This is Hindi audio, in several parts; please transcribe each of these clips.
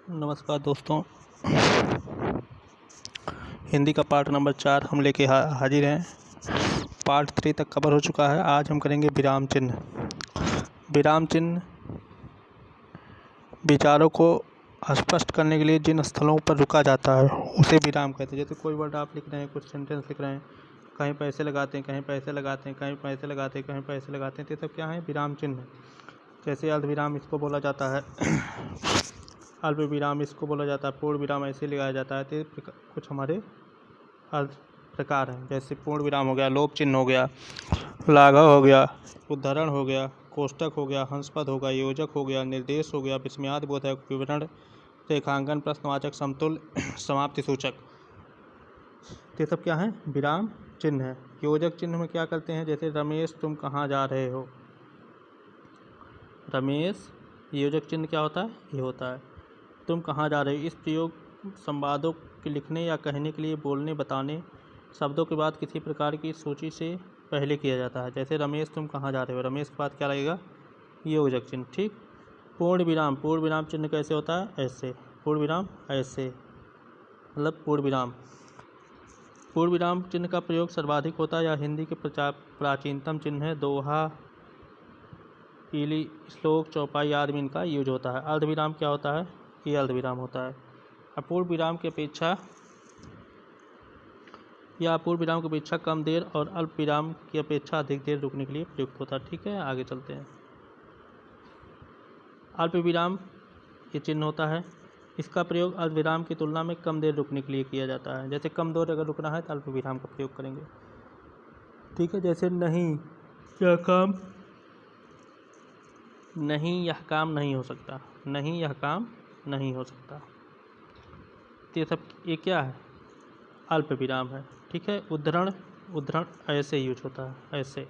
नमस्कार दोस्तों। हिंदी का पार्ट नंबर 4 हम लेके हाजिर हैं। पार्ट 3 तक कवर हो चुका है। आज हम करेंगे विराम चिन्ह। विराम चिन्ह विचारों को स्पष्ट करने के लिए जिन स्थलों पर रुका जाता है उसे विराम कहते हैं। जैसे कोई वर्ड आप लिख रहे हैं, कुछ सेंटेंस लिख रहे हैं, कहीं पैसे लगाते हैं, कहीं पैसे लगाते हैं, कहीं पैसे लगाते हैं, कहीं पैसे लगाते हैं, तो ये सब क्या है? विराम चिन्ह। जैसे अर्धविराम इसको बोला जाता है, अल्प विराम इसको बोला जाता है, पूर्ण विराम ऐसे लगाया जाता है। तो कुछ हमारे अर्थ प्रकार हैं। जैसे पूर्ण विराम हो गया, लोप चिन्ह हो गया, लाघव हो गया, उद्धरण हो गया, कोष्टक हो गया, हंसपद हो गया, योजक हो गया, निर्देश हो गया, विस्मयादिबोधक, विवरण, रेखांकन, प्रश्नवाचक, समतुल्य, समाप्ति सूचक। ये सब क्या है? विराम चिन्ह है। योजक चिन्ह में क्या करते हैं? जैसे रमेश तुम कहाँ जा रहे हो। रमेश, योजक चिन्ह क्या होता है? ये होता है तुम कहाँ जा रहे हो। इस प्रयोग संवादों के लिखने या कहने के लिए बोलने बताने शब्दों के बाद किसी प्रकार की सूची से पहले किया जाता है। जैसे रमेश तुम कहाँ जा रहे हो, रमेश के बाद क्या लगेगा? योजक चिन्ह। ठीक। पूर्ण विराम, पूर्ण विराम चिन्ह कैसे होता है? ऐसे। पूर्ण विराम ऐसे, मतलब पूर्ण विराम। पूर्ण विराम चिन्ह का प्रयोग सर्वाधिक होता है। या हिंदी के प्राचीनतम चिन्ह है। दोहा, पीली, श्लोक, चौपाई आदि में इनका यूज होता है। अर्धविराम क्या होता है? ये अर्धविराम होता है। अपूर्ण विराम की अपेक्षा या अपूर्ण विराम की अपेक्षा कम देर और अल्प विराम की अपेक्षा अधिक देर रुकने के लिए प्रयुक्त होता है। ठीक है, आगे चलते हैं। अल्प विराम ये चिन्ह होता है। इसका प्रयोग अर्धविराम की तुलना में कम देर रुकने के लिए किया जाता है। जैसे कम देर अगर रुकना है तो अल्प विराम का प्रयोग करेंगे। ठीक है, जैसे नहीं यह काम नहीं हो सकता, नहीं यह काम नहीं हो सकता। तो ये सब ये क्या है? अल्प विराम है। ठीक है। उद्धरण, उद्धरण ऐसे यूज होता है, ऐसे।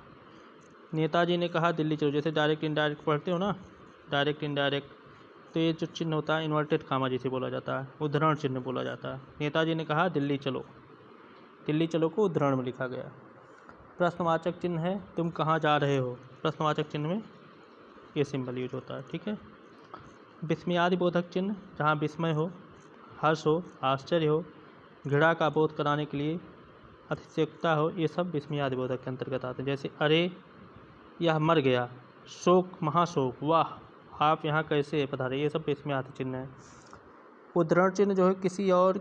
नेताजी ने कहा दिल्ली चलो। जैसे डायरेक्ट इनडायरेक्ट पढ़ते हो ना, डायरेक्ट इनडायरेक्ट, तो ये जो चिन्ह होता है इन्वर्टेड कामा जिसे बोला जाता है, उद्धरण चिन्ह बोला जाता है। नेताजी ने कहा दिल्ली चलो, दिल्ली चलो को उद्धरण में लिखा गया। प्रश्नवाचक चिन्ह है, तुम कहाँ जा रहे हो। प्रश्नवाचक चिन्ह में ये सिंबल यूज होता है। ठीक है। विस्मयादिबोधक चिन्ह, जहाँ विस्मय हो, हर्ष हो, आश्चर्य हो, घृणा का बोध कराने के लिए अतिशयोक्ता हो, ये सब विस्मयादिबोधक के अंतर्गत आते हैं। जैसे अरे यह मर गया, शोक, महाशोक, वाह आप यहाँ कैसे पधारे, ये सब विस्मयादि चिन्ह है। उद्धरण चिन्ह जो है किसी और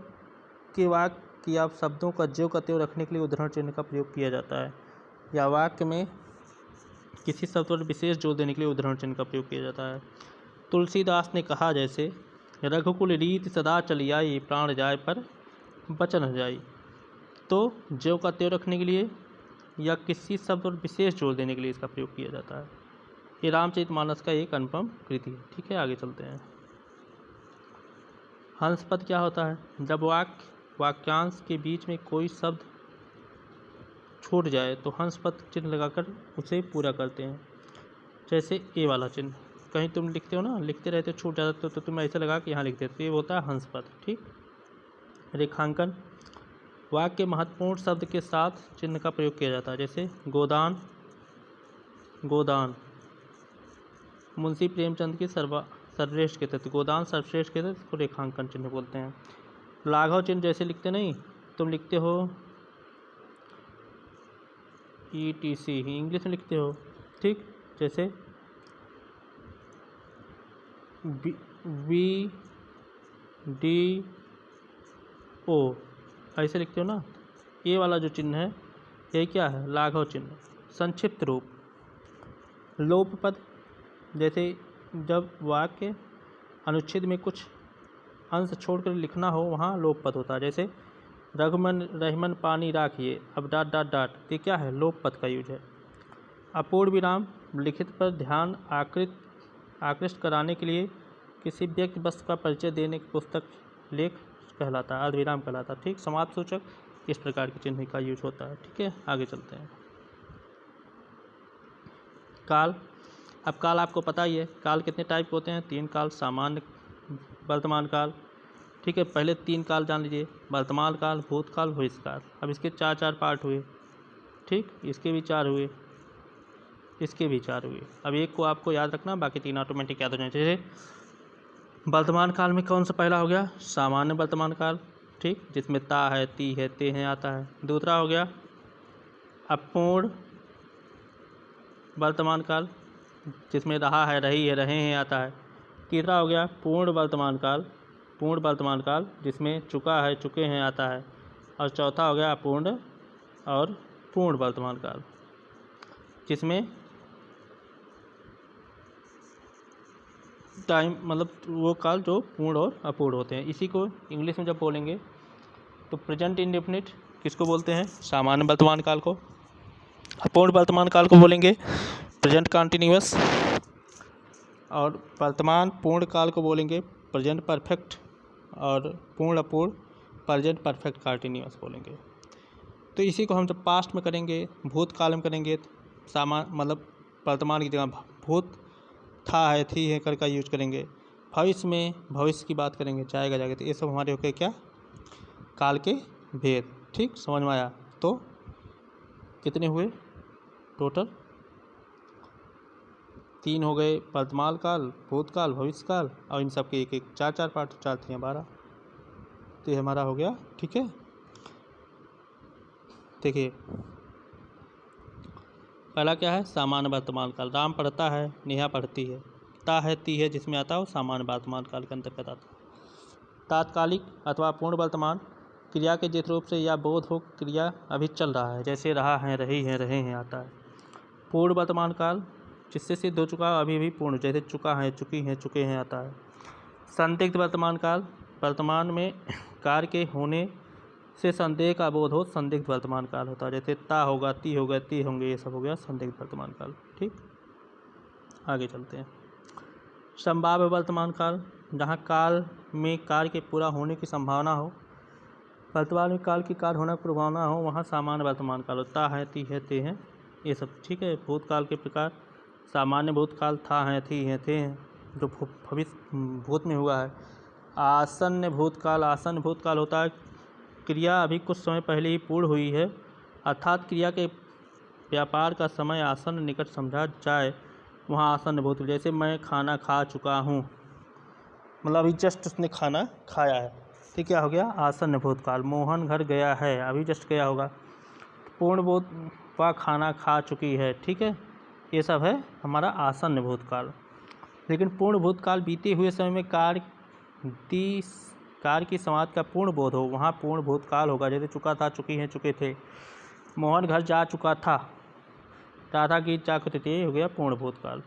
के वाक्य या शब्दों का ज्यों का त्यों रखने के लिए उद्धरण चिन्ह का प्रयोग किया जाता है। या वाक्य में किसी शब्द पर विशेष जोर देने के लिए उद्धरण चिन्ह का प्रयोग किया जाता है। तुलसीदास ने कहा जैसे रघुकुल रीति सदा चली आई, प्राण जाए पर बचन न जाई। तो ज्यों का त्यों रखने के लिए या किसी शब्द पर विशेष जोर देने के लिए इसका प्रयोग किया जाता है। ये रामचरितमानस का एक अनुपम कृति है। ठीक है, आगे चलते हैं। हंसपद क्या होता है? जब वाक्यांश के बीच में कोई शब्द छूट जाए तो हंसपद चिन्ह लगाकर उसे पूरा करते हैं। जैसे ए वाला चिन्ह, कहीं तुम लिखते हो ना, लिखते रहते छूट जाता तो तुम ऐसे लगा कि यहाँ लिखते तो ये होता है हंसपद। ठीक। रेखांकन, वाक्य महत्वपूर्ण शब्द के साथ चिन्ह का प्रयोग किया जाता है। जैसे गोदान, गोदान मुंशी प्रेमचंद की सर्वश्रेष्ठ के तहत, गोदान सर्वश्रेष्ठ के तहत इसको रेखांकन चिन्ह बोलते हैं। लाघव चिन्ह जैसे लिखते नहीं, तुम लिखते हो ETC, इंग्लिश में लिखते हो। ठीक। जैसे VDO ऐसे लिखते हो ना। ये वाला जो चिन्ह है ये क्या है? लाघव चिन्ह। संक्षिप्त रूप, लोप पद, जैसे जब वाक्य अनुच्छेद में कुछ अंश छोड़कर लिखना हो वहाँ लोप पद होता है। जैसे रघुमन रहमन पानी राखिए, अब डाट डाट डाट, ये क्या है? लोप पद का यूज है। अपूर्ण विराम, लिखित पर ध्यान आकृष्ट कराने के लिए किसी व्यक्ति वस्तु का परिचय देने की पुस्तक लेख कहलाता है, अर्धविराम कहलाता है। ठीक। समाप्ति सूचक, इस प्रकार के चिन्ह का यूज होता है। ठीक है, आगे चलते हैं। काल, अब काल आपको पता ही है, काल कितने टाइप के होते हैं? 3 काल, सामान्य, वर्तमान काल। ठीक है, पहले 3 काल जान लीजिए, वर्तमान काल, भूतकाल, भविष्यकाल। अब इसके 4 पार्ट हुए। ठीक, इसके भी 4 हुए, इसके भी 4 हुए। अब एक को आपको याद रखना, बाकी 3 ऑटोमेटिक याद हो जाने चाहिए। वर्तमान काल में कौन सा पहला हो गया? सामान्य वर्तमान काल, ठीक, जिसमें ता है, ती है, ते हैं आता है। दूसरा हो गया अपूर्ण वर्तमान काल, जिसमें रहा है, रही है, रहे हैं आता है। तीसरा हो गया पूर्ण वर्तमान काल, पूर्ण वर्तमान काल जिसमें चुका है, चुके हैं आता है। और चौथा हो गया अपूर्ण और पूर्ण वर्तमान काल, जिसमें टाइम मतलब वो काल जो पूर्ण और अपूर्ण होते हैं। इसी को इंग्लिश में जब बोलेंगे तो प्रेजेंट इंडेफिनिट किसको बोलते हैं? सामान्य वर्तमान काल को। अपूर्ण वर्तमान काल को बोलेंगे प्रेजेंट कंटिन्यूअस, और वर्तमान पूर्ण काल को बोलेंगे प्रेजेंट परफेक्ट, और पूर्ण अपूर्ण प्रेजेंट परफेक्ट कंटिन्यूअस बोलेंगे। तो इसी को हम जब पास्ट में करेंगे, भूतकाल में करेंगे तो मतलब वर्तमान की जगह भूत, था है, थी है कर का यूज करेंगे। भविष्य में भविष्य की बात करेंगे, जाएगा जाएगा। तो ये सब हमारे हो गए क्या? काल के भेद। ठीक, समझ में आया? तो कितने हुए टोटल? 3 हो गए, वर्तमान काल, भूतकाल, भविष्य काल, और इन सब के एक एक 4 पार्ट, 4 3 12। तो ये हमारा हो गया। ठीक है, देखिए पहला क्या है? सामान्य वर्तमान काल। राम पढ़ता है, नेहा पढ़ती है। ता है, ती है जिसमें आता है वो सामान्य वर्तमान काल के अंतर्गत आता है। तात्कालिक अथवा पूर्ण वर्तमान क्रिया के जिस रूप से या बोध हो क्रिया अभी चल रहा है, जैसे रहा है, रही है, रहे हैं आता है। पूर्ण वर्तमान काल जिससे सिद्ध हो चुका अभी भी पूर्ण, जैसे चुका है, चुकी हैं, चुके हैं आता है। संदिग्ध वर्तमान काल, वर्तमान में कार्य के होने से संदेह का बोध हो, संदिग्ध वर्तमान काल होता है। जैसे ता होगा, ती होगा, ती होंगे, ये सब हो गया संदिग्ध वर्तमान काल। ठीक, आगे चलते हैं। संभाव्य वर्तमान काल, जहाँ काल में कार्य के पूरा होने की संभावना हो, वर्तमान में काल की कार्य होने की संभावना हो, वहाँ सामान्य वर्तमान काल होता है, ती है, ते हैं, ये सब। ठीक है, भूतकाल के प्रकार सामान्य भूतकाल, था है, थी है, थे हैं, जो भविष्य भूत में हुआ है। आसन्न भूतकाल, आसन्न भूतकाल होता है क्रिया अभी कुछ समय पहले ही पूर्ण हुई है, अर्थात क्रिया के व्यापार का समय आसन्न निकट समझा जाए, वहाँ आसन्न भूतकाल। जैसे मैं खाना खा चुका हूँ, मतलब अभी जस्ट उसने खाना खाया है, तो क्या हो गया? आसन्न भूतकाल। मोहन घर गया है, अभी जस्ट गया होगा। पूर्ण भूत, वह खाना खा चुकी है। ठीक है, ये सब है हमारा आसन्न भूतकाल। लेकिन पूर्ण भूतकाल बीते हुए समय में कार्य की समाप्ति का पूर्ण बोध हो, वहाँ पूर्ण भूतकाल होगा। जैसे चुका था, चुकी हैं, चुके थे। मोहन घर जा चुका था, राधा गीत जा चुके थे, हो गया पूर्ण भूतकाल।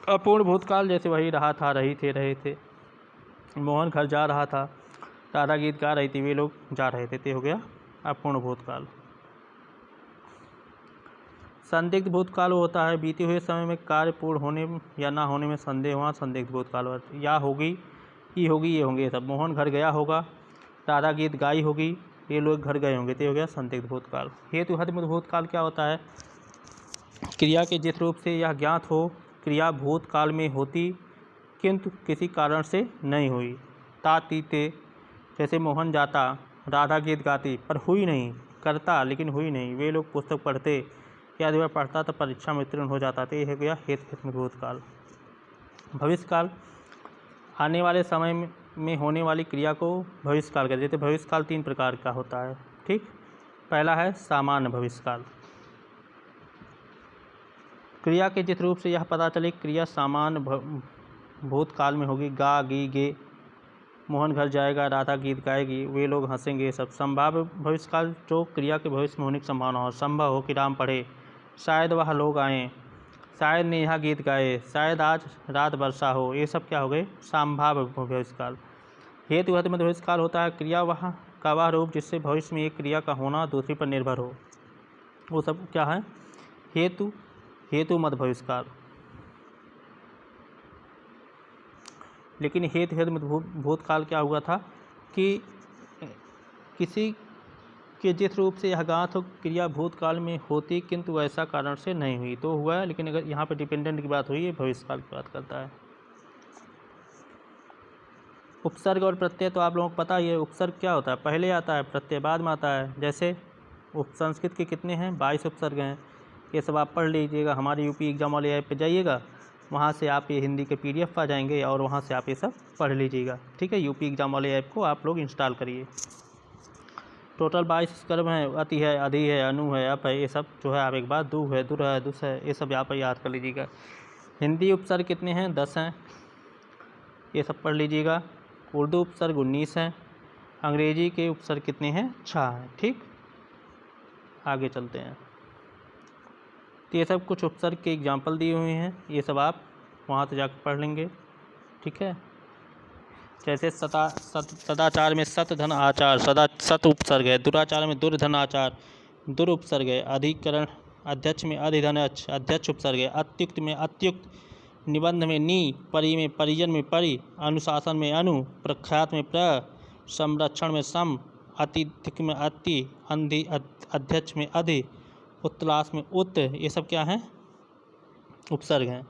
अपूर्ण भूतकाल जैसे वही रहा था, रही थे, रहे थे। मोहन घर जा रहा था, राधा गीत गा रही थी, वे लोग जा रहे थे, हो गया अपूर्ण भूतकाल। संदिग्ध भूतकाल होता है बीते हुए समय में कार्य पूर्ण होने या ना होने में संदेह, वहाँ संदिग्ध भूतकाल होता है। या होगी, ही होगी, ये होंगे, ये सब। मोहन घर गया होगा, राधा गीत गाई होगी, ये लोग घर गए होंगे, तो हो गया संदिग्ध भूतकाल। हेतु हद भूतकाल क्या होता है? क्रिया के जिस रूप से यह ज्ञात हो, क्रिया भूतकाल में होती किंतु किसी कारण से नहीं हुई। ता, ती, ते, जैसे मोहन जाता, राधा गीत गाती, पर हुई नहीं, करता लेकिन हुई नहीं। वे लोग पुस्तक पढ़ते, यदि वह पढ़ता तो परीक्षा में उत्तीर्ण हो जाता। तो ये हो गया हेतु भूतकाल। भविष्यकाल, आने वाले समय में होने वाली क्रिया को भविष्यकाल कहते हैं। जैसे भविष्यकाल 3 प्रकार का होता है। ठीक, पहला है सामान्य भविष्यकाल। क्रिया के जिस रूप से यह पता चले क्रिया सामान्य भूतकाल में होगी, गा, गी, गे, मोहन घर जाएगा, राधा गीत गाएगी, वे लोग हंसेंगे, सब। संभाव्य भविष्यकाल, जो क्रिया के भविष्य में होने की संभावना हो, संभव हो कि राम पढ़े, शायद वह लोग आएँ, शायद नेहा गीत गाए, शायद आज रात वर्षा हो, ये सब क्या हो गए? संभाव्य भविष्यकाल। हेतु हद भविष्यकाल होता है क्रिया वह का वह रूप जिससे भविष्य में एक क्रिया का होना दूसरी पर निर्भर हो, वो सब क्या है? हेतु मत भविष्यकाल। लेकिन हेतु हद भूतकाल क्या हुआ था कि किसी कि जिस रूप से यह ज्ञात हो क्रिया भूतकाल में होती किंतु ऐसा कारण से नहीं हुई, तो हुआ है। लेकिन अगर यहाँ पे डिपेंडेंट की बात हुई है, भविष्यकाल की बात करता है। उपसर्ग और प्रत्यय तो आप लोगों को पता ही है। उपसर्ग क्या होता है? पहले आता है, प्रत्यय बाद में आता है। जैसे संस्कृत के कितने हैं? 22 उपसर्ग हैं। ये सब आप पढ़ लीजिएगा, हमारे यूपी एग्जाम वाले ऐप पे जाइएगा, वहाँ से आप ये हिंदी के PDF आ जाएंगे और वहाँ से आप ये सब पढ़ लीजिएगा। ठीक है, यूपी एग्जाम वाले ऐप को आप लोग इंस्टॉल करिए। टोटल 22 कर्म है, अति है, अधि है, अनु है, अप है, ये सब जो है आप एक बार दु है, दुर है, दुस है, ये सब यहाँ पर याद कर लीजिएगा। हिंदी उपसर्ग कितने हैं? 10 हैं, ये सब पढ़ लीजिएगा। उर्दू उपसर्ग 19 हैं। अंग्रेजी के उपसर्ग कितने हैं? 6 हैं। ठीक, आगे चलते हैं। तो ये सब कुछ उपसर्ग के एग्जाम्पल दिए हुए हैं, ये सब आप वहाँ से जाकर पढ़ लेंगे। ठीक है, जैसे सदाचार में सत धन आचार, सत उपसर्ग है। दुराचार में दुर्धन आचार, दुर उपसर्ग है। अधिकरण अध्यक्ष में अधिधन अध्यक्ष उपसर्ग है। अत्युक्त में अत्युक्त, निबंध में नि, परि में परिजन में परि, अनुशासन में अनु, प्रख्यात में प्र, संरक्षण में सम, अतिथिक में अति, अंधि अध्यक्ष में अधि, उत्तलास में उत, ये सब क्या हैं? उपसर्ग हैं।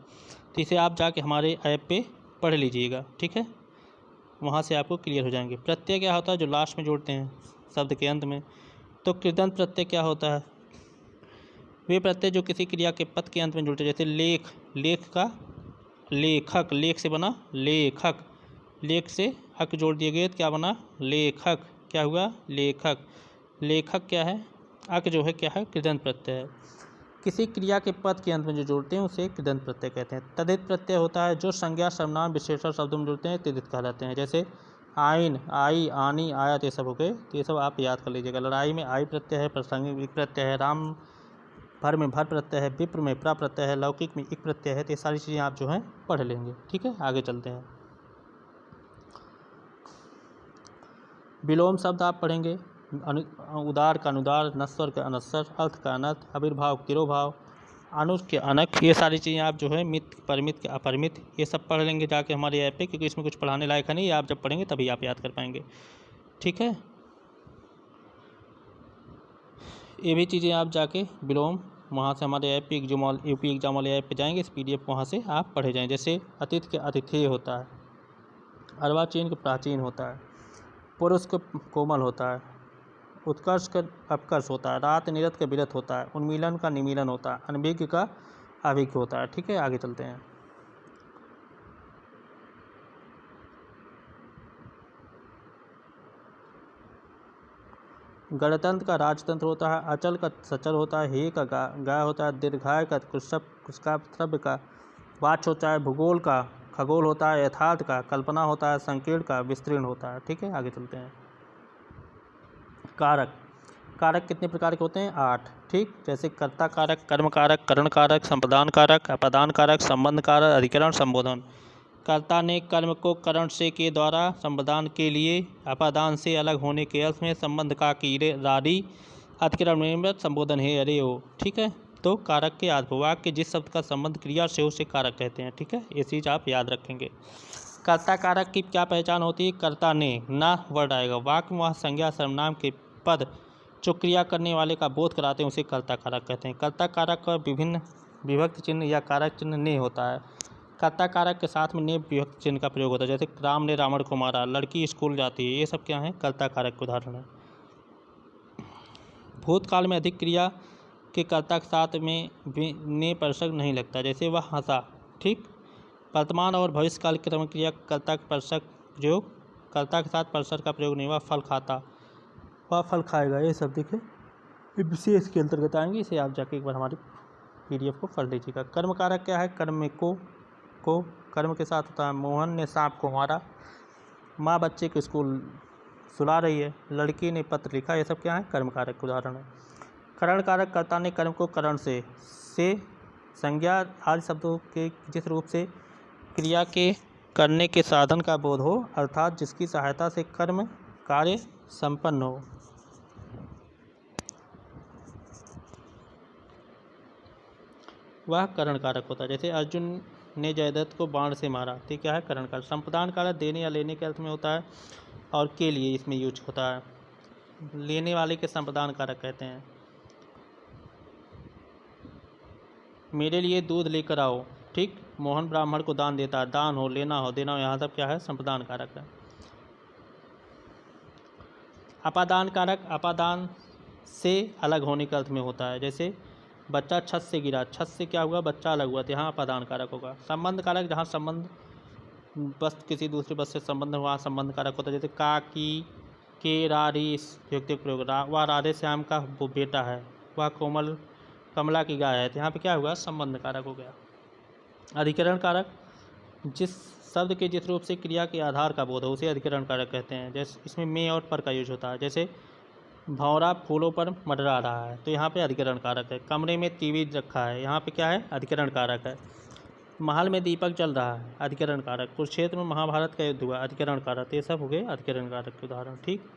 तो इसे आप जाके हमारे ऐप पे पढ़ लीजिएगा। ठीक है, वहाँ से आपको क्लियर हो जाएंगे। प्रत्यय क्या होता है? जो लास्ट में जोड़ते हैं शब्द के अंत में। तो कृदंत प्रत्यय क्या होता है? वे प्रत्यय जो किसी क्रिया के पद के अंत में जुड़ते हैं। जैसे लेख, लेख का लेखक, लेख से बना लेखक, लेख से हक जोड़ दिए गए तो क्या बना? लेखक। क्या हुआ? लेखक। लेखक क्या है? अक जो है क्या है? कृदंत प्रत्यय है। किसी क्रिया के पद के अंत में जो जोड़ते हैं उसे कृदंत प्रत्यय कहते हैं। तद्धित प्रत्यय होता है जो संज्ञा, सर्वनाम, विशेषण शब्दों में जुड़ते हैं, तद्धित कहलाते हैं। जैसे आइन, आई, आनी, आयत, ये सब हो गए। तो ये सब आप याद कर लीजिएगा। लड़ाई में आई प्रत्यय है, प्रसंग इक प्रत्यय है, राम भर में भर प्रत्यय है, विप्र में प्रा प्रत्यय है, लौकिक में इक प्रत्यय है। तो ये सारी चीज़ें आप जो हैं पढ़ लेंगे। ठीक है, आगे चलते हैं। विलोम शब्द आप पढ़ेंगे। उदार का अनुदार, नश्वर का अनश्वर, अर्थ का अनर्थ, आविर्भाव तिरोभाव, अनुज के अनक, ये सारी चीज़ें आप जो है मित, परिमित के अपरिमित, ये सब पढ़ लेंगे जाके हमारे ऐप पे, क्योंकि इसमें कुछ पढ़ाने लायक है नहीं। आप जब पढ़ेंगे तभी आप याद कर पाएंगे। ठीक है, ये भी चीज़ें आप जाके विलोम वहाँ से हमारे ऐप पे यूपी एग्जाम वाले ऐप पे जाएंगे, इस PDF वहाँ से आप पढ़े जाएँ। जैसे अतिथि के अतिथेय होता है, अर्वाचीन के प्राचीन होता है, पुरुष को कोमल होता है, उत्कर्ष का अपकर्ष होता है, रात निरत का विरत होता है, उन्मीलन का निमीलन होता है, अनभिज्ञ का अभिज्ञ होता है। ठीक है, आगे चलते हैं। गणतंत्र का राजतंत्र होता है, अचल का सचल होता है, हे का गाय होता है, दीर्घाय का कुशका श्रव्य का, वाच होता है, भूगोल का खगोल होता है, यथार्थ का कल्पना होता है, संकीर्ण का विस्तीर्ण होता है। ठीक है, आगे चलते हैं। कारक, कारक कितने प्रकार के होते हैं? 8। ठीक, जैसे कर्ता कारक, कर्म कारक, करण कारक, संप्रदान कारक, अपादान कारक, संबंध कारक, अधिकरण, संबोधन। कर्ता ने कर्म को करण से के द्वारा संप्रदान के लिए, अपादान से अलग होने के अर्थ में, संबंध का कीरे रारी, अधिकरण में संबोधन है अरे हो। ठीक है, तो कारक के आधार वाक्य जिस शब्द का संबंध क्रिया से उसे कारक कहते हैं। ठीक है, ये चीज़ आप याद रखेंगे। कर्ता कारक की क्या पहचान होती है? कर्ता ने, ना वर्ड आएगा, वाक्य वह संज्ञा सर्वनाम के पद जो क्रिया करने वाले का बोध कराते हैं उसे कर्ता कारक कहते हैं। कर्ता कारक का विभिन्न विभक्त चिन्ह या कारक चिन्ह ने होता है। कर्ता कारक के साथ में ने विभक्त चिन्ह का प्रयोग होता है। जैसे राम ने रावण को मारा, लड़की स्कूल जाती है, ये सब क्या है? कर्ता कारक के उदाहरण है। भूतकाल में अधिक क्रिया के कर्ता के साथ में ने परसक नहीं लगता, जैसे वह हंसा। ठीक, वर्तमान और भविष्यकाल की क्रम क्रिया कर्ता के परसक प्रयोग, कर्ता के साथ परसक का प्रयोग नहीं। वह फल खाता, वह फल खाएगा, ये सब देखिए विशेष के अंतर्गत आएंगे। इसे आप जाके एक बार हमारी PDF को पढ़ लीजिएगा। कर्म कारक क्या है? कर्म में को कर्म के साथ होता है। मोहन ने सांप को मारा, माँ बच्चे को स्कूल सुला रही है, लड़की ने पत्र लिखा, ये सब क्या है? कर्म कारक के उदाहरण है। करण कारक, कर्ता ने कर्म को करण से संज्ञा आदि शब्दों के जिस रूप से क्रिया के करने के साधन का बोध हो, अर्थात जिसकी सहायता से कर्म कार्य संपन्न हो। वह करण कारक होता है। जैसे अर्जुन ने जयद्रथ को बाण से मारा, तो क्या है? करण कारक। संप्रदान कारक देने या लेने के अर्थ में होता है और के लिए इसमें यूज होता है। लेने वाले के संप्रदान कारक कहते हैं। मेरे लिए दूध लेकर आओ। ठीक, मोहन ब्राह्मण को दान देता है, दान हो, लेना हो, देना हो, यहाँ सब क्या है? संप्रदान कारक है। अपादान कारक अपादान से अलग होने के अर्थ में होता है। जैसे बच्चा छत से गिरा, छत से क्या हुआ, बच्चा अलग हुआ, तो यहाँ अपादान कारक होगा। संबंध कारक, जहाँ संबंध बस किसी दूसरे बस से संबंध हुआ, संबंध कारक होता है। जैसे का, की, के, रारी युक्तिक प्रयोग, वह राधे श्याम का वो बेटा है, वह कोमल कमला की गाय है, तो यहाँ पे क्या हुआ, संबंध कारक हो गया। अधिकरण कारक, जिस शब्द के जिस रूप से क्रिया के आधार का बोध हो उसे अधिकरण कारक कहते हैं। जैसे इसमें में और पर का यूज होता है। जैसे भंवरा फूलों पर मंडरा रहा है, तो यहाँ पे अधिकरण कारक है। कमरे में टीवी रखा है, यहाँ पे क्या है, अधिकरण कारक है। महल में दीपक जल रहा है, अधिकरण कारक। कुरुक्षेत्र में महाभारत का युद्ध हुआ, अधिकरण कारक। ये सब हो गए अधिकरण कारक के उदाहरण। ठीक,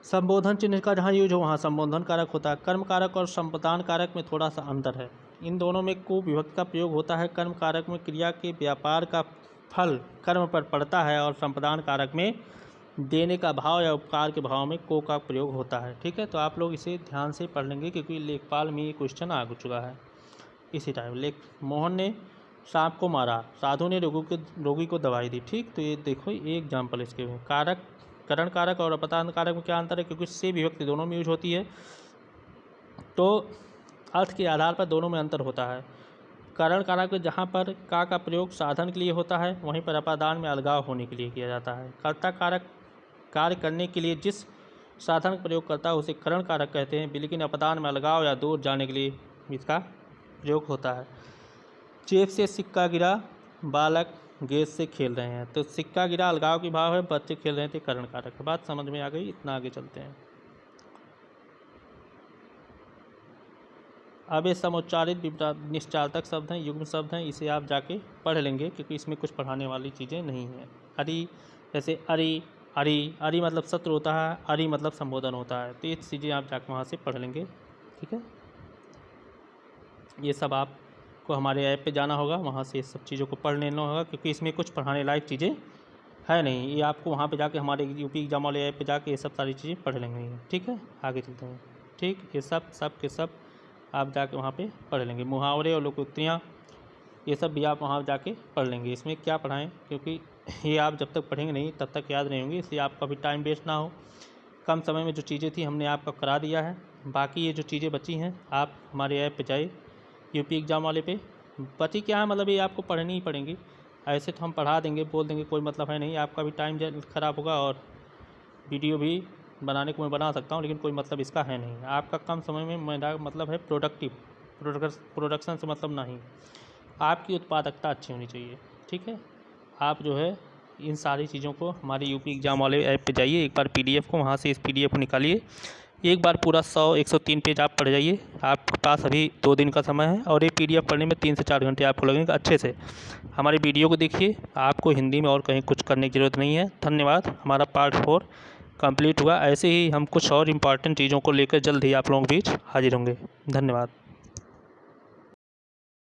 संबोधन चिन्ह का जहाँ यूज हो वहाँ संबोधन कारक होता है। कर्म कारक और संप्रदान कारक में थोड़ा सा अंतर है। इन दोनों में को विभक्ति का प्रयोग होता है। कर्म कारक में क्रिया के व्यापार का फल कर्म पर पड़ता है और संप्रदान कारक में देने का भाव या उपकार के भाव में को का प्रयोग होता है। ठीक है, तो आप लोग इसे ध्यान से पढ़ लेंगे क्योंकि लेखपाल में ये क्वेश्चन आ चुका है इसी टाइम। मोहन ने सांप को मारा, साधु ने रोगी को दवाई दी। ठीक, तो ये देखो ये एग्जाम्पल इसके हुए। कारक, करण कारक और अपादान कारक में क्या अंतर है, क्योंकि से विभक्ति दोनों में यूज होती है, तो अर्थ के आधार पर दोनों में अंतर होता है। करण कारक में जहाँ पर का प्रयोग साधन के लिए होता है, वहीं पर अपादान में अलगाव होने के लिए किया जाता है। कर्ता कारक कार्य करने के लिए जिस साधन का प्रयोग करता है उसे करण कारक कहते हैं, लेकिन अपादान में अलगाव या दूर जाने के लिए इसका प्रयोग होता है। जेब से सिक्का गिरा, बालक गेंद से खेल रहे हैं, तो सिक्का गिरा अलगाव की भाव है, बच्चे खेल रहे थे करण कारक है। बात समझ में आ गई, इतना आगे चलते हैं। अब ये समुच्चारित निश्चार्थक शब्द हैं, युग्म शब्द हैं, इसे आप जाके पढ़ लेंगे क्योंकि इसमें कुछ पढ़ाने वाली चीज़ें नहीं हैं। अरि, जैसे अरि, अरि मतलब सत्र होता है, अरि मतलब संबोधन होता है, तो ये चीज़ें आप जाके वहाँ से पढ़ लेंगे। ठीक है, ये सब आपको हमारे ऐप पे जाना होगा, वहाँ से सब चीज़ों को पढ़ लेना होगा क्योंकि इसमें कुछ पढ़ाने लायक चीज़ें है नहीं। ये आपको वहाँ पे जाके हमारे यूपी एग्जाम वाले ऐप पे जाके ये सब सारी चीज़ें पढ़ लेंगे। ठीक है, आगे चलते हैं। ठीक, ये सब के सब आप जाके वहाँ पे पढ़ लेंगे। मुहावरे और लोकोक्तियाँ ये सब भी आप वहाँ जाके पढ़ लेंगे। इसमें क्या पढ़ाएं, क्योंकि ये आप जब तक पढ़ेंगे नहीं तब तक याद नहीं होंगी, इसलिए आपका भी टाइम वेस्ट ना हो। कम समय में जो चीज़ें थी हमने आपका करा दिया है, बाकी ये जो चीज़ें बची हैं आप हमारे ऐप पे जाइए, यूपी एग्ज़ाम वाले पे। बची क्या है, मतलब ये आपको पढ़नी ही पड़ेंगी। ऐसे तो हम पढ़ा देंगे, बोल देंगे, कोई मतलब है नहीं। आपका भी टाइम ख़राब होगा और वीडियो भी बनाने को मैं बना सकता हूँ, लेकिन कोई मतलब इसका है नहीं। आपका कम समय में मेरा मतलब है प्रोडक्शन से मतलब नहीं, आपकी उत्पादकता अच्छी होनी चाहिए। ठीक है, आप जो है इन सारी चीज़ों को हमारे यूपी एग्ज़ाम वाले ऐप पे जाइए, एक बार PDF को वहाँ से इस PDF को निकालिए, एक बार पूरा 100-103 पेज आप पढ़ जाइए। आपके पास अभी 2 दिन का समय है और ये PDF पढ़ने में 3 से 4 घंटे आपको लगेंगे। अच्छे से हमारे वीडियो को देखिए, आपको हिंदी में और कहीं कुछ करने की ज़रूरत नहीं है। धन्यवाद। हमारा पार्ट 4 कंप्लीट हुआ। ऐसे ही हम कुछ और इम्पॉर्टेंट चीज़ों को लेकर जल्द ही आप लोगों के बीच हाजिर होंगे। धन्यवाद।